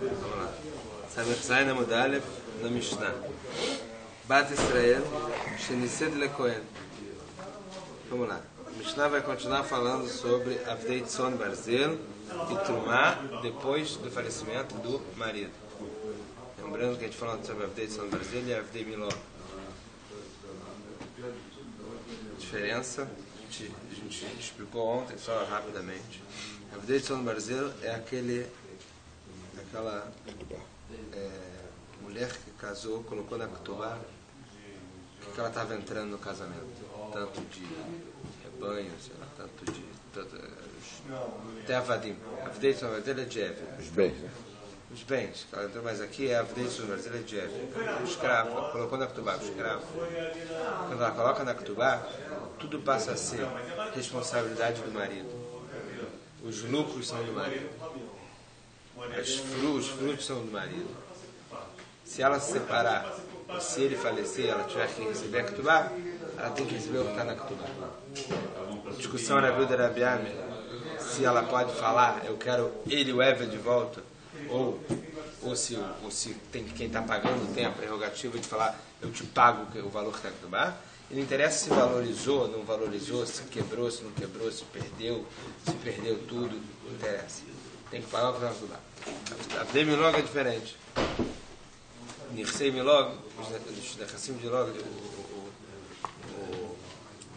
Vamos lá. Samechzai na Mudalef, na Mishnah. Bat Israel, Shenised Lekohen. Vamos lá. A Mishnah vai continuar falando sobre Avdei Tzon Barzel e Trumá depois do falecimento do marido. Lembrando que a gente falando sobre Avdei Tzon Barzel e Avdei Miló. Diferença, a gente explicou ontem, só rapidamente. Avdei Tzon Barzel é aquela mulher que casou, colocou na Ketubá que ela estava entrando no casamento, tanto de rebanho, sei lá, tanto de até Avadim. Avdei Tzon Barzel é de Ever. Os bens, né? Os bens, ela entrou mais aqui, é Avdei Tzon Barzel é de Ever. O escravo, ela colocou na Ketubá o escravo. Quando ela coloca na Ketubá, tudo passa a ser responsabilidade do marido. Os lucros são do marido. Os frutos são do marido. Se ela se separar, ou se ele falecer, ela tiver que receber a Ketubá, ela tem que receber o que está na Ketubá. A discussão na vida da Rabiame, se ela pode falar, eu quero ele, o Ever, de volta, ou se quem está pagando tem a prerrogativa de falar, eu te pago o valor que está na Ketubá. E não interessa se valorizou, não valorizou, se quebrou, se não quebrou, se perdeu tudo, não interessa. Tem que pagar o que está na Ketubá. Avdei Milog é diferente. Nirsei Milog, os Nechassim de Log,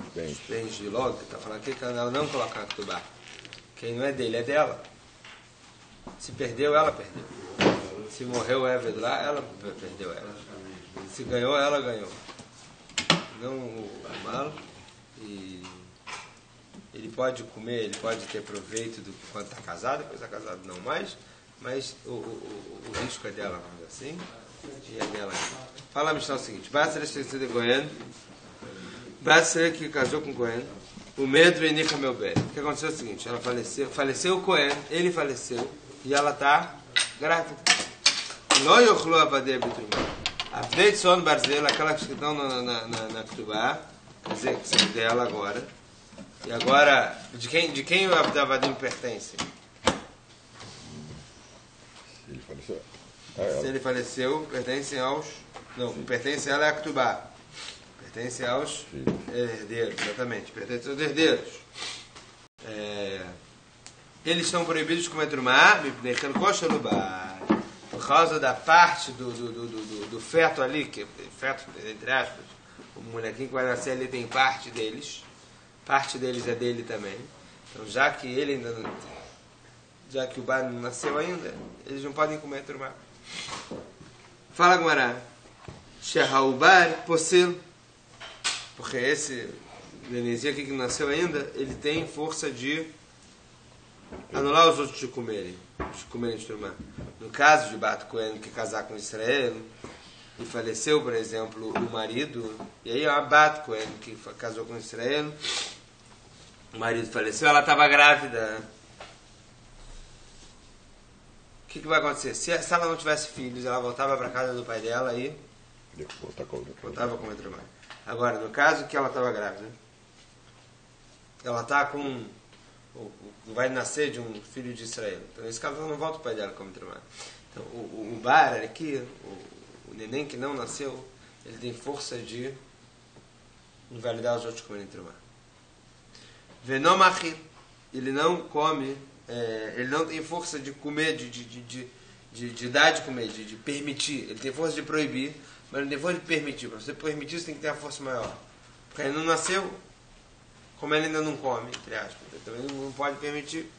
os bens de Log, está falando aqui que ela não coloca na Ketubá. Quem não é dele é dela. Se perdeu, ela perdeu. Se morreu o Eved lá, ela perdeu ela. Se ganhou, ela ganhou. Não o mal, e ele pode comer, ele pode ter proveito do quanto está casado, depois está casado não mais, mas o risco é dela, vamos dizer assim, e é dela. Fala a Mishnah o seguinte: Bássera de Cohen, Bássera que casou com Cohen, o Medro e Nika Melber. O que aconteceu é o seguinte: ela faleceu o Cohen, ele faleceu, e ela está grávida. Não yochlu avadei bitrumah. Avdei Tzon Barzel, aquela que estão na Ketubá, quer dizer, que são dela agora. E agora, de quem o Avadim pertence? Ele faleceu. Se ele faleceu, pertence aos... Não, pertence a ela é a Ketubá. Pertence aos herdeiros, exatamente. Pertence aos herdeiros. Eles estão proibidos de comer trumá, por causa da parte do feto ali, que feto, entre aspas, o molequinho que vai nascer ali tem parte deles é dele também. Então, já que o bar não nasceu ainda, eles não podem comer trumá. Fala Gumará, Shehaubar Possil, porque esse nenenzinho aqui que não nasceu ainda, ele tem força de anular os outros de comerem de trumá. No caso de Bat Cohen que casar com Israel e faleceu, por exemplo, o marido, e aí a Bat Cohen que casou com Israel, o marido faleceu, ela estava grávida. O que vai acontecer? Se ela não tivesse filhos, ela voltava para casa do pai dela e voltava a comer trumá. Agora, no caso que ela estava grávida, ela está com... vai nascer de um filho de Israel. Então, nesse caso, ela não volta para o pai dela como trumá. Então, o bar aqui, o neném que não nasceu, ele tem força de invalidar os outros comerem trumá. Venomachir, ele não come, ele não tem força de comer, de dar de comer, de permitir. Ele tem força de proibir, mas não tem força de permitir. Para você permitir, você tem que ter a força maior. Porque ele não nasceu, como ele ainda não come, entre aspas, ele também não pode permitir.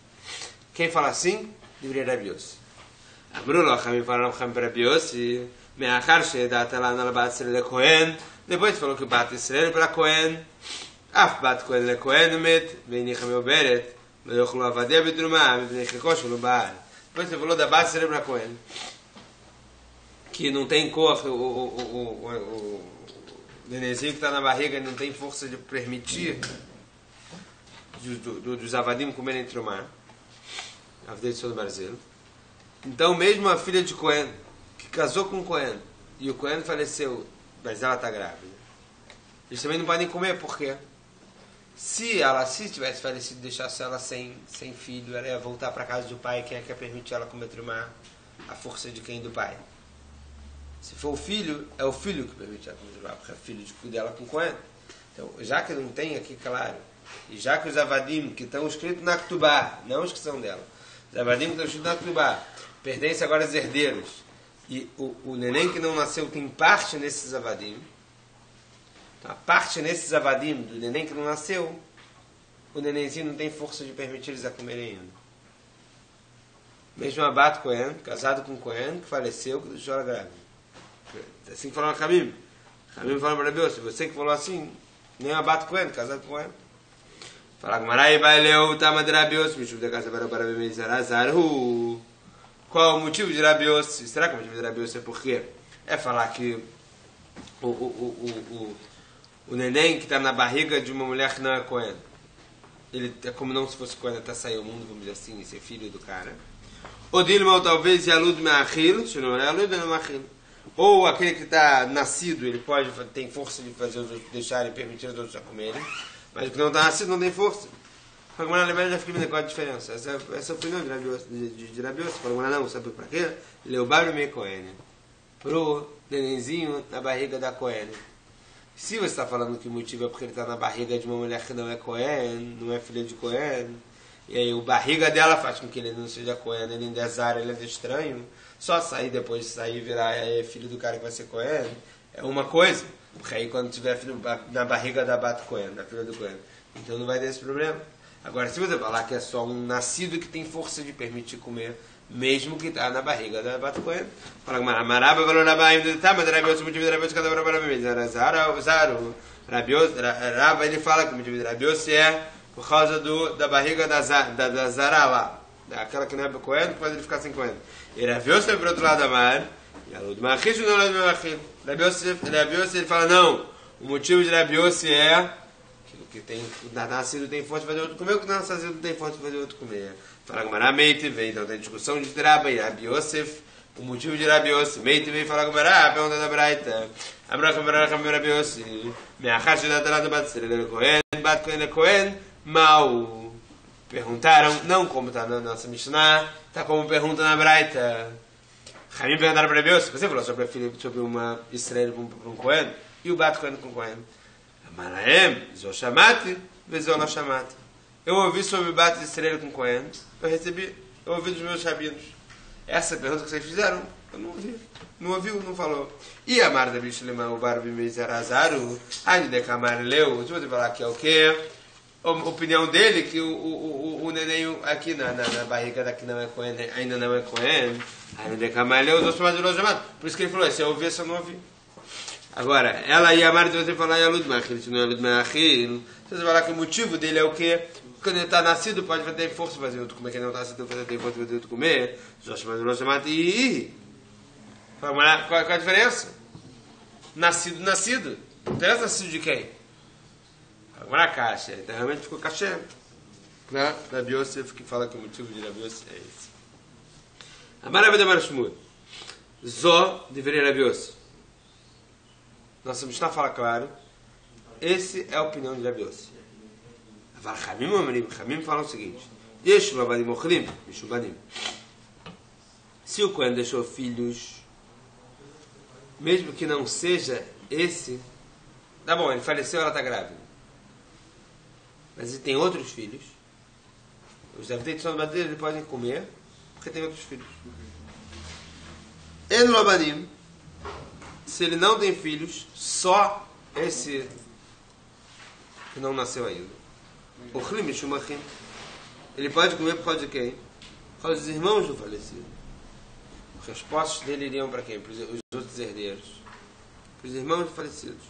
Quem fala assim, deveria Rabi Yossi. Abrulo, Chami falaram Chami para Rabi Yossi, me'achar she'edat ala na Bat Israel le Cohen, depois falou que Bat Israel para Cohen, af Bat Cohen le Cohen met, ve'inicha me'oberet, lo yochlu avadei bitrumah, mipnei chikosh v'lo ba'al. Depois ele falou da Bat Israel para Cohen, que não tem cor, o nenenzinho que está na barriga não tem força de permitir dos avadim comerem trumá, Avdei Tzon Barzel. Então, mesmo a filha de Cohen, que casou com Cohen, e o Cohen faleceu, mas ela está grávida, eles também não podem comer, por quê? Se tivesse falecido e deixasse ela sem filho, ela ia voltar para casa do pai, quem é que ia permitir ela comer trumá? A força de quem? Do pai. Se for o filho, é o filho que permite a comida do bar, porque é filho de dela com Cohen. Então, já que não tem aqui claro, e já que os avadim que estão escritos na Ktubá, não os que são dela, os avadim que estão escritos na Ktubá, pertencem agora aos herdeiros, e o neném que não nasceu tem parte nesses avadim, então, a parte nesses avadim do neném que não nasceu, o nenenzinho não tem força de permitir eles a comerem ainda. Mesmo Abat Cohen, casado com Cohen, que faleceu, que deixou ela grávida. Assim que falou a Hamim. Hamim falou para Deus, você que falou assim, nem Abat Cohen, casado com Cohen. Fala com Marai, vai leu, Tama de Rabios, me chuva da casa para beber Zarazar. Qual o motivo de Rabios? Será que o motivo de Rabios é porque? É falar que o neném que está na barriga de uma mulher que não é Cohen, ele é como não se fosse Cohen até sair ao mundo, vamos dizer assim, e ser filho do cara. Ou Dilma, ou talvez Yalud Me'achil, se não é Yalud Me'achil. Ou aquele que está nascido, ele tem força de fazer os outros deixarem, permitir os outros a comerem, mas o que não está nascido não tem força. Fala, já fica qual a diferença? Essa é a opinião de Rabios. Fala, não, sabe para quê? Leubar me Cohen. Pro nenenzinho na barriga da Cohen. Se você está falando que o motivo é porque ele está na barriga de uma mulher que não é Cohen, não é filha de Cohen, e aí o barriga dela faz com que ele não seja Cohen, ele ainda é zar, ele é estranho, só sair depois de sair e virar filho do cara que vai ser Cohen, é uma coisa, porque aí quando tiver filho na barriga da Bat Cohen, da filha do Cohen, então não vai ter esse problema. Agora, se você falar que é só um nascido que tem força de permitir comer, mesmo que está na barriga da Bat Cohen, fala que Maraba valor Rabaim, tá, mas Rabios, o motivo de Rabios, cada hora para mim, Zaru, Raba, ele fala que o motivo de Rabios é por causa da barriga da Zara lá, daquela que não é Cohen, que pode ele ficar sem Cohen. E Rabios é por outro lado da mar, e a Lud Machis não é Lud Machis. Rabios ele fala, não, o motivo de Rabios é que tem nascido tem força de fazer outro comer, o que não nascido tem força de fazer outro comer. Fala com Meite vem, então tem discussão de Rabba e Rabi Yosef, o motivo de Rabi Yosef. Meite vem falar com Mará, pergunta da Braita. Abraço para Rabi Yosef. Me achaste da Talada Batsere Cohen, Bat Cohen Cohen, mal. Perguntaram, não como está na nossa Mishnah, está como pergunta na Braita. Hamim perguntaram para Rabi Yosef, você falou sobre uma Israel para um Cohen, e o Bat Cohen com Cohen. Maraem, Zó Shamati, Vezó não Shamati. Eu ouvi sobre o Bat Israel com Cohen, eu ouvi dos meus rabinos. Essa pergunta que vocês fizeram, eu não ouvi. Não ouviu, não falou. E a Marda Bishlema, o Barbi Mezarazaru, ainda Kamar leu, deixa eu falar que é o quê? A opinião dele, que o neném aqui na barriga daqui não é Cohen, ainda não é Cohen, ainda Kamar leu, os outros mais chamados. Por isso que ele falou, se eu ouvi, se eu não ouvi. Agora, ela e a Marta você falar Yalud Machil, se não é Yalud Machil, você vai falar que o motivo dele é o quê? Quando ele está nascido, pode ter força para fazer outro comer, quem não está nascido pode ter força para fazer outro comer. Qual a diferença? Nascido. Não interessa nascido de quem? Agora a caixa, então realmente ficou caché. Rabi Yosef que fala que o motivo de Rabi Yosef é esse. A maravilha da Marshmur. Zó deveria Rabi Yosef. Nossa Mishnah fala claro, esse é a opinião de Rabi Yossi. Hamim fala o seguinte, se o Cohen deixou filhos, mesmo que não seja esse, tá bom, ele faleceu, ela está grávida, mas ele tem outros filhos, os habitantes de madeira ele podem comer, porque tem outros filhos. En Lobanim, se ele não tem filhos, só esse que não nasceu ainda. O Chlim Shumachim, ele pode comer por causa de quem? Por causa dos irmãos do falecido. Porque as posses dele iriam para quem? Para os outros herdeiros. Para os irmãos falecidos.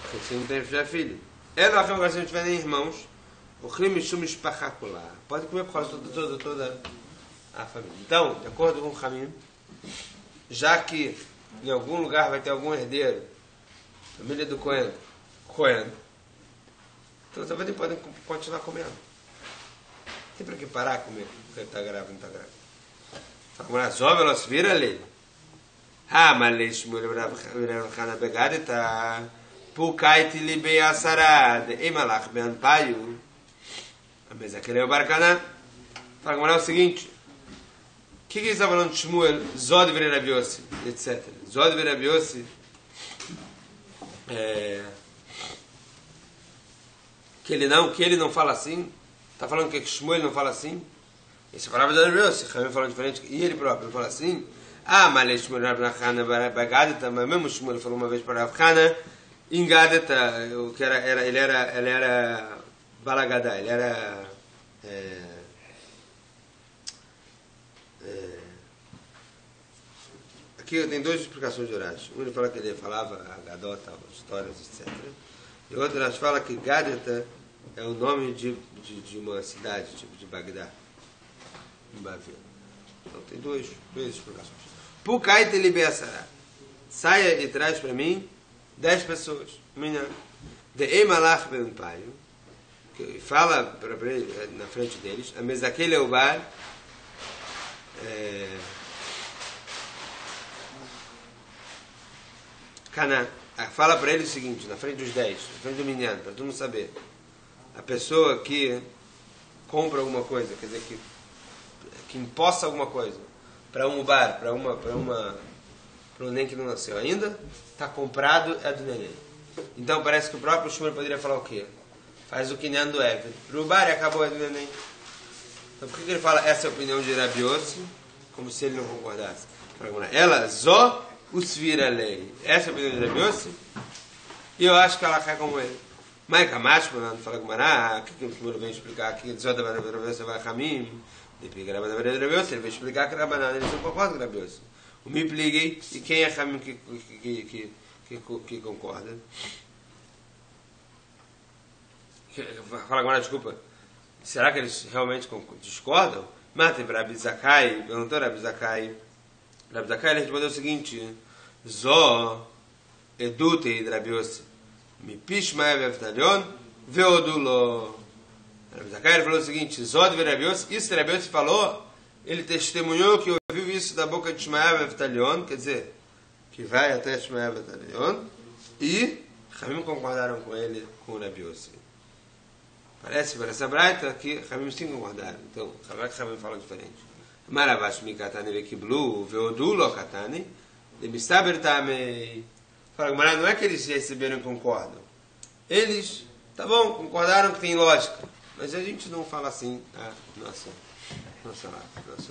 Porque se não tem já filho. É da razão que se não tiver nem irmãos, o Chlim Shumachim pode comer por causa de toda a família. Então, de acordo com o Hamim, já que em algum lugar vai ter algum herdeiro, família do Cohen, então também podem continuar comendo. Não tem para que parar de comer, porque ele está grávida, não está grávida. Agora, só velas vira ali. Mas lei Shmuel Rav pegada está Pukait libei asarad, emalach ben paio. A mesa que leu Barcaná. Agora é o seguinte, que ele está falando de Shmuel? Zod vira Rabi Yossi, etc. Zod vira Rabi Yossi que ele não fala assim. Está falando que Shmuel não fala assim. E se falava de Rabi Yossi, Ramim fala diferente. E ele próprio não fala assim. Ah, mas Shmuel Rabi Nachana Bagadeta, mas mesmo Shmuel falou uma vez para Rabi Hana, em Gadeta, ele era Balagadá, ele era aqui tem duas explicações de Urash. Um ele fala que ele falava Agadota, histórias, etc. E o outro Urash fala que Gadeta é o nome de uma cidade, tipo de Bagdá, em Bavília. Então tem duas explicações. Pukai te libera, saia e traz para mim 10 pessoas. Minha de Emalach ben Paio, que fala para na frente deles, a mesa daquele é o bar. Cana, fala para ele o seguinte, na frente dos 10, na frente do Minyan, para todo mundo saber. A pessoa que compra alguma coisa, quer dizer, que imposta alguma coisa para um bar, para um neném que não nasceu ainda, está comprado, é do neném. Então parece que o próprio Shmuel poderia falar o quê? Faz o Kinyan do Eved. Para o bar e acabou, é do neném. Então por que ele fala essa é a opinião de Rabi Yossi, como se ele não concordasse? Ela, Zó, Usvira lei. Essa é a opinião de Rabi Yossi. E eu acho que ela cai como ele. Mas Kamash, quando fala com Mará, o que o Shmuel vem explicar aqui? Zó da Rabi Yossi vai Ramim. Depois que Rabi Yossi, ele vai explicar que Rabanan, eles não concordam com Rabi Yossi. O me pliguei, e quem é Ramim que concorda? Fala agora, desculpa. Será que eles realmente discordam? Mas teve Rabi Zakai, perguntou Rabi Zakai. Rabi Zakai ele respondeu o seguinte: Zó, edute de Rabi Yossi, mi pishma vevtalion, veodulo. Rabi Zakai ele falou o seguinte: Zó de Rabi Yossi, isso Rabi Yossi falou, ele testemunhou que ouviu isso da boca de Shmael vevtalion, quer dizer, que vai até Shmael vevtalion, e Ramim concordaram com ele, com o Rabi Yossi. Parece para essa braita que Ramim sim concordaram. Então, Ramim fala diferente. Maravash mi katani vekiblu, veodulo katani, de mistaber tamei. Fala, mas não é que eles receberam e concordam. Eles, tá bom, concordaram que tem lógica. Mas a gente não fala assim a nossa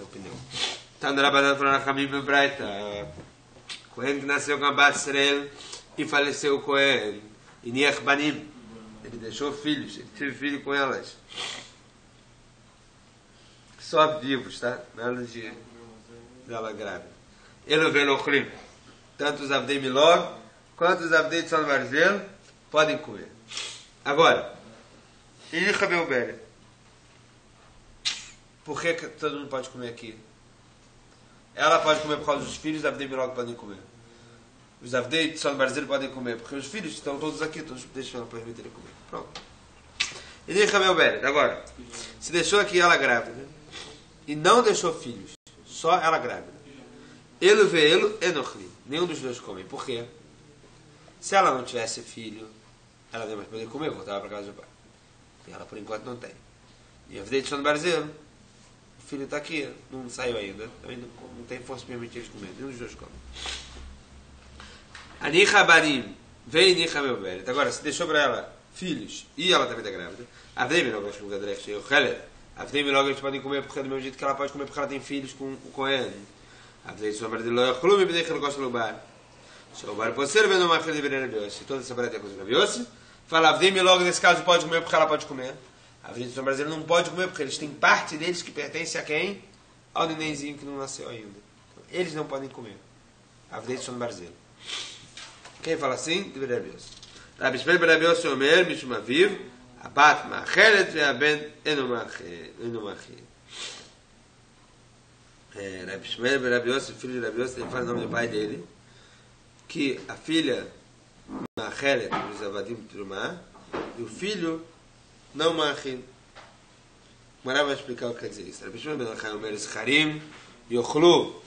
opinião. Tandrabadan falando Ramim ben braita. Cohen que nasceu com a Bat Israel e faleceu Cohen. E Niach Banim. Ele deixou filhos, ele teve filho com elas. Só vivos, tá? Nada de dela grávida. Ele veio no Khlim. Tanto os Avdei Milog quanto os Avdei de São Barzel podem comer. Agora, e Rabeu Bere? Por que todo mundo pode comer aqui? Ela pode comer por causa dos filhos, os Avdei Milog podem comer. Os Avdei de São Barzel podem comer, porque os filhos estão todos aqui, todos deixam ela permitir ele comer. Pronto. E nem Rabeu Bere. Agora, se deixou aqui ela grávida e não deixou filhos, só ela grávida. Ele vê ele enochli. Nenhum dos dois come. Por quê? Se ela não tivesse filho, ela não ia mais poder comer, voltava para casa do pai. E ela por enquanto não tem. E a vida de São Barzel, o filho está aqui, não saiu ainda, também não tem força para permitir eles comer. Nenhum dos dois come. Ani Rabarim, vem Ni Rabeu Bere. Agora, se deixou para ela filhos e ela também está grávida, a Avdei Milog, acho que o Gadrech, o Heller, a Avdei Milog eles podem comer porque é do mesmo jeito que ela pode comer porque ela tem filhos com o Cohen. A Avdei de São Barzel, não é me deixa ele gosta do bar. Se o bar pode ser, vendo uma filha de Rabi Yossi. Toda essa barata é coisa de Rabi Yossi. Fala, a Avdei Milog nesse caso pode comer porque ela pode comer. A Avdei de São Barzel não pode comer porque eles têm parte deles que pertence a quem? Ao nenenzinho que não nasceu ainda. Então, eles não podem comer. A Avdei de São Barzel. Quem fala assim? De Rabi Yossi. Rabi Shmuel ben Rabi Yossi Omer, Mishum Aviv, Abat Ma'achelet ve'aben eno ma'achir. Rabi Shmuel ben Rabi Yossi, filho de Rabi Yossi, ele fala o nome do pai dele, que a filha Ma'achelet, os Avadim Trumah, e o filho não Ma'achir. Agora vai explicar o que quer dizer isso. Rabi Shmuel ben Achai Omer, Zcharim, Yochlu,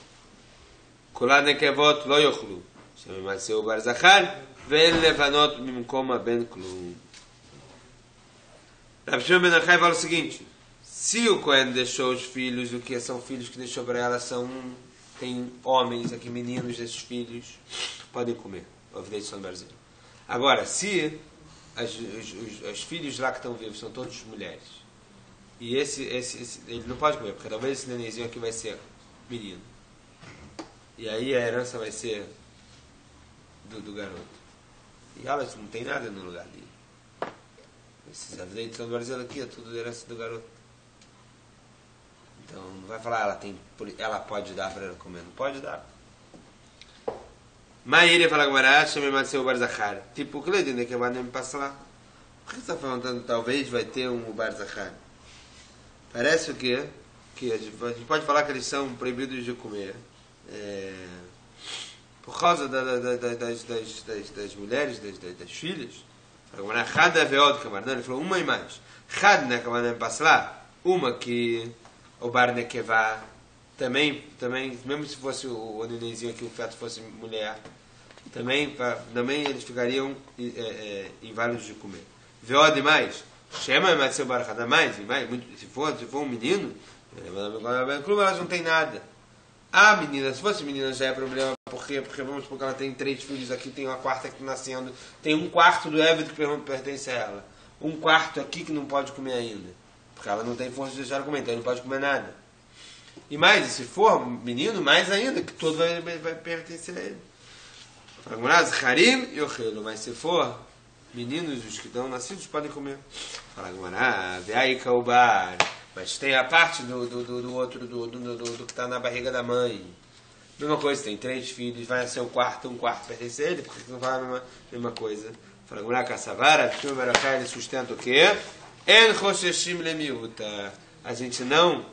Kolat Nekevot, Lo Yochlu. שממעשהו בר זכר, ואין לבנות במקום הבן כלום. רבי שמעון בן אחאי fala o seguinte: Se o Cohen deixou os filhos, o que são filhos que deixou para ela tem homens aqui, meninos desses filhos, podem comer. Ovidei de São Brasil. Agora, se os filhos lá que estão vivos são todos mulheres, e esse ele não pode comer, porque talvez esse nenenzinho aqui vai ser menino. E aí a herança vai ser do garoto. E elas não tem nada no lugar dele. Esses Ovidei de São Brasil aqui é tudo herança do garoto. Então não vai falar, ela pode dar para ela comer, não pode dar. Mas ele fala Gumará, chama Matseu Barzachar. Tipo, o que ele diz que vai nem passar lá? Por que você está perguntando, talvez vai ter um Barzachar? Parece o quê? Que a gente pode falar que eles são proibidos de comer. Por causa das mulheres, das filhas. Ele falou uma e mais. Uma que o bar nekevá também, mesmo se fosse o nenenzinho aqui, o feto fosse mulher, também eles ficariam inválidos de comer. Veode mais, chama mais seu barcada mais, se for um menino, elas não tem nada. A menina, se fosse menina já é problema, porque vamos supor que ela tem 3 filhos aqui, tem uma quarta que nascendo, tem 1/4 do Éved que pertence a ela, 1/4 aqui que não pode comer ainda, porque ela não tem força de deixar comer, então não pode comer nada. E mais, se for menino, mais ainda, que todo vai pertencer a ele. Harim e Ochelo, mas se for meninos, os que estão nascidos podem comer. Fala Gumará, Veaika Ubar, mas tem a parte do outro, do que está na barriga da mãe. Mesma coisa, tem 3 filhos, vai ser um quarto pertence a ele, por que não fala a mesma coisa? Fala Gumará, Kassavara, ele sustenta o quê? En Chosheshim Lemiuta. A gente não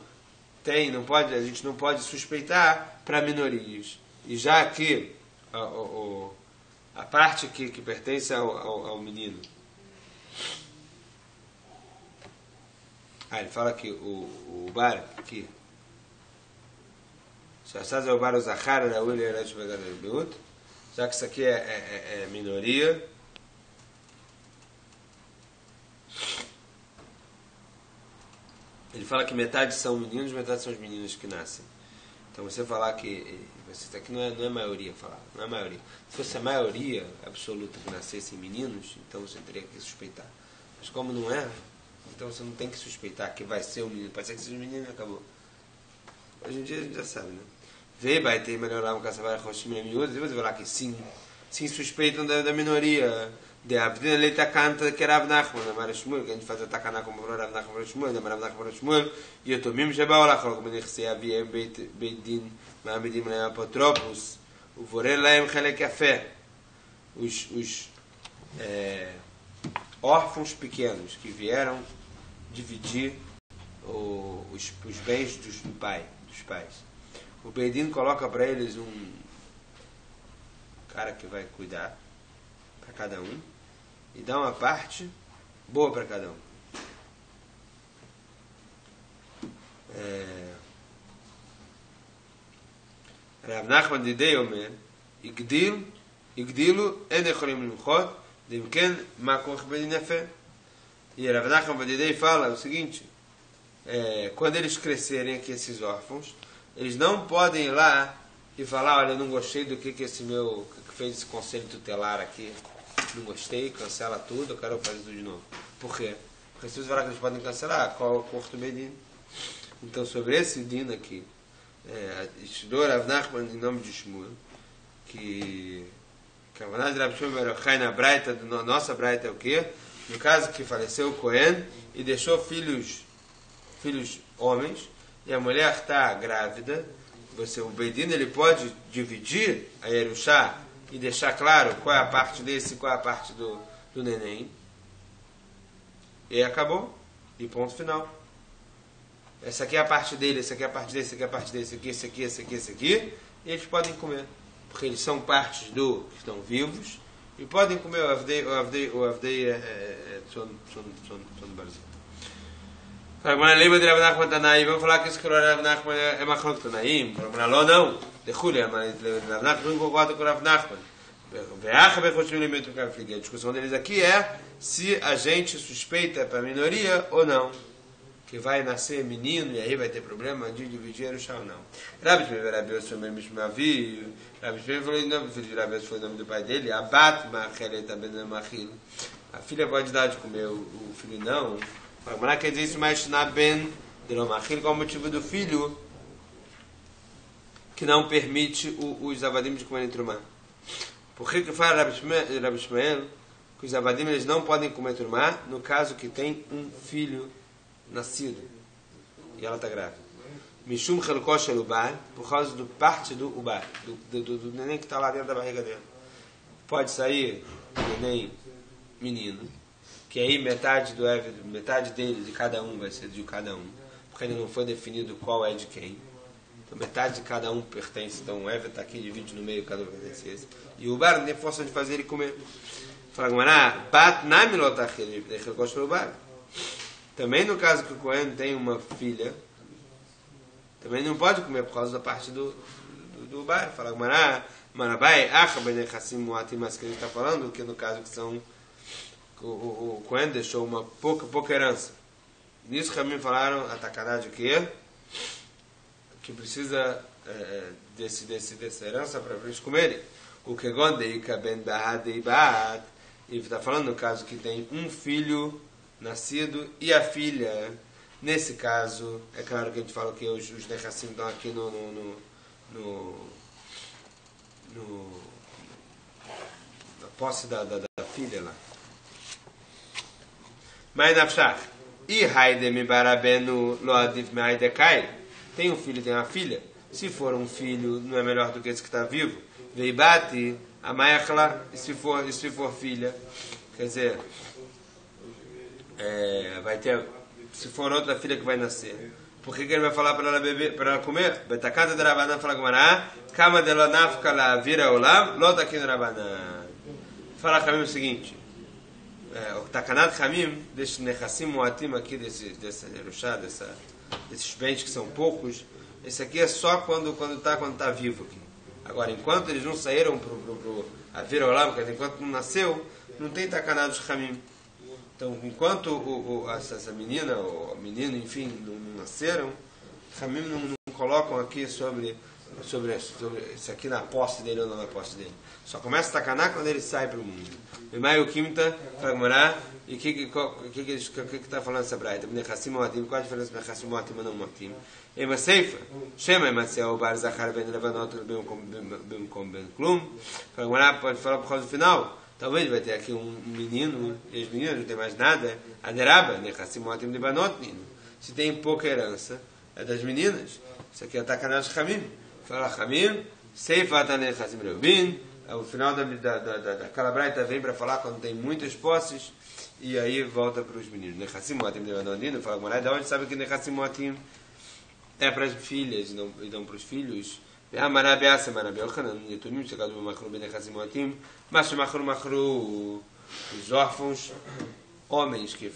pode suspeitar para minorias. E já que a parte que pertence ao menino. Ele fala que o bar aqui. Já que isso aqui é minoria. Ele fala que metade são meninos, metade são os meninos que nascem. Então você falar que isso aqui não é maioria falar, não é maioria. Se fosse a maioria absoluta que nascessem meninos, então você teria que suspeitar. Mas como não é, então você não tem que suspeitar que vai ser um menino. Pode ser que seja um menino e acabou. Hoje em dia a gente já sabe, né? Vê, vai ter melhor lá um caçavar roxinho miúdo, e você vai falar que sim suspeitam da minoria. De Abdina Leita canta que Rav Nachman, Amar Shmuel, que a gente faz a takaná como falou Rav Nachman para Shmuel, Rav Nachman para Shmuel, e eu tomim Sheba Olach, como ele recebia havia Beidin, Ma'amidim Leim Apotropos, o Vorel Leim Chelek Yafé, os órfãos pequenos que vieram dividir os bens dos pais. O Beidin coloca para eles um cara que vai cuidar para cada um e dá uma parte boa para cada um. Rav Nachman Didei Omer, Igdilu en echolim limchot, demken makoch bedinafé. E Rav Nachman Didei fala o seguinte, quando eles crescerem aqui, esses órfãos, eles não podem ir lá e falar, olha, eu não gostei do que esse meu, que fez esse conselho tutelar aqui, não gostei, cancela tudo, eu quero fazer tudo de novo. Por quê? Porque se você falar que eles podem cancelar, qual é o corto Bedin? Então, sobre esse Din aqui, estudou Rav Nachman em nome de Shmuel, que a Vanad de Rav Shmuel Baruchai na Braita, nossa Braita é o quê? No caso que faleceu o Cohen e deixou filhos homens, e a mulher está grávida, o Bedin ele pode dividir a Yerushá e deixar claro qual é a parte desse e qual é a parte do neném. E acabou. E ponto final. Essa aqui é a parte dele, essa aqui é a parte desse, essa aqui é a parte desse, esse aqui. E eles podem comer. Porque eles são partes do que estão vivos. E podem comer o Avdei do Brasil. Lembra de Rav Nachman Tanaim? Vamos falar que esse que o Rav Nachman é Machlok Tanaim. Não. Derrulha, mas Rav Nachman não concorda com o Rav Nachman. A discussão deles aqui é se a gente suspeita para a minoria ou não. que vai nascer menino e aí vai ter problema de dividir o chão, não. Rabi Shmuel Rabi Yossi foi mesmo Mavi. Rabi Shmuel falou o nome do filho de Rabi Yossi foi o nome do pai dele. Abat Machelet Ben. A filha pode dar de comer, o filho não. Mas quer dizer isso mais na Ben de Machil, qual o motivo do filho que não permite os avadim de comerem trumá? Por que fala Rabi Shmuel que os avadim eles não podem comer trumá no caso que tem um filho nascido e ela está grávida? Mishum Chelkosh Ubar, por causa do parte do Ubar, do neném que está lá dentro da barriga dele. Pode sair o neném menino, que aí metade dele, de cada um, vai ser de cada um, porque ainda não foi definido qual é de quem. Então metade de cada um pertence, então o Eved está aqui, divide no meio, cada um pertence a esse. E o Bar não tem força de fazer ele comer. Fala, Bat Namilotachil, também no caso que o Cohen tem uma filha, também não pode comer por causa da parte do Bar. Fala, Marabai, Achabenechassim Muatim, mas que ele está falando, que no caso que são o Cohen deixou uma pouca herança. Nisso que a mim falaram, a Takaná de quê? Que precisa dessa herança para eles comerem. O Kegon Deika Ben Bahad Deibat, e está falando no caso que tem um filho nascido e a filha. Nesse caso, é claro que a gente fala que os Nechassim estão aqui na posse da filha lá. Mas Nafshach, e Haide me barabenu lo adif me haide kai. Tem um filho, tem uma filha. Se for um filho, não é melhor do que esse que está vivo. Veibati, a maiachla, e se for filha, quer dizer, vai ter, se for outra filha que vai nascer. Por que ele vai falar para ela beber, para ela comer? Betacata de Rabanan fala Gumará, Kama de Lanafka la vira olam, lota aqui no Rabanan. Fala Hamim o seguinte. O Takanat Hamim, desses Nechassim Moatim aqui, dessa Yerushá, desses bens que são poucos, esse aqui é só quando está vivo aqui. Agora, enquanto eles não saíram para a Vira Olam, enquanto não nasceu, não tem Takanat dos Hamim. Então, enquanto essa menina, ou menino, enfim, não nasceram, Hamim não colocam aqui sobre isso aqui na posse dele ou não na posse dele. Só começa a tacanar quando ele sai para o mundo. E mais o Kimta, Fagmará, e o que está falando essa braita? Qual a diferença entre Nechassim Moatim e não Moatim? Ema Seifa, Shema Ematseu, Bar Zachar Ben Levanot, Ben Klum. Fagmará pode falar por causa do final. Talvez vai ter aqui um menino, e as meninas não tem mais nada. Aderaba, Nechassim Moatim Levanot, se tem pouca herança, é das meninas. Isso aqui é tacanar de Hamim. Fala Hamim, Seifa Tanechassim Reubin. O final daquela braita vem para falar quando tem muitas posses e aí volta para os meninos. Nechassim Moatim Levanot, fala Morai, de onde sabe que Nechassim Moatim é para as filhas e não para os filhos? Marabiasa, Marabiachanan, Yetunim, chegado no Machru Ben Nechassim Moatim, mas o Machru, os órfãos, homens que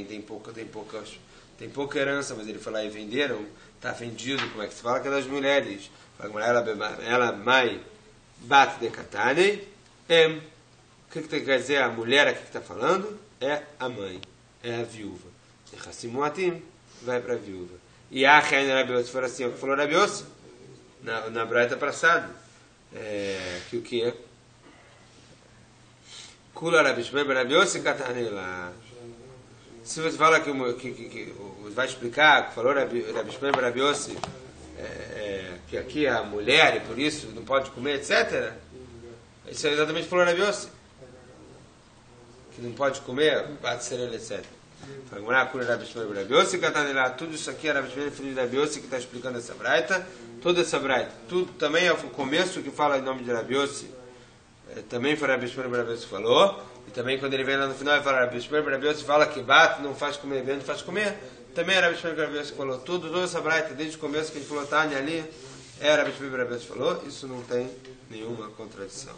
tem pouca herança, mas ele foi lá e venderam, está vendido, como é que se fala? Que é das mulheres. Ela mãe bat de katane, o que quer dizer a mulher aqui que está falando? É a mãe, é a viúva. Nechassim Moatim vai para a viúva. E a Reina Rabi Yossi foi assim, o que falou Rabi Yossi na braita passada, que o que é? Kula Rabi Shmuel ben Rabi Yossi katane lá. Se você fala que vai explicar, que falou Rabi Shmuel ben Rabi Yossi, que aqui é a mulher e por isso não pode comer, etc. Isso é exatamente o que falou Rabi Yossi. Que não pode comer, bate serena, etc. Tudo isso aqui é Rabi Shmuel, filho de Rabi Yossi, que está explicando essa braita. Toda essa braita. Tudo também é o começo que fala em nome de Rabi Yossi. Também foi Rabi Shmuel ben Rabi Yossi que falou. E também quando ele vem lá no final ele fala Rabi Shmuel ben Rabi Yossi fala que bate, não faz comer, bem, não faz comer. Também era Rabi Shmuel ben Rabi Yossi que falou. Toda essa braita, desde o começo que a gente falou Tânia ali, era Rabi Shmuel ben Rabi Yossi que falou. Isso não tem nenhuma contradição.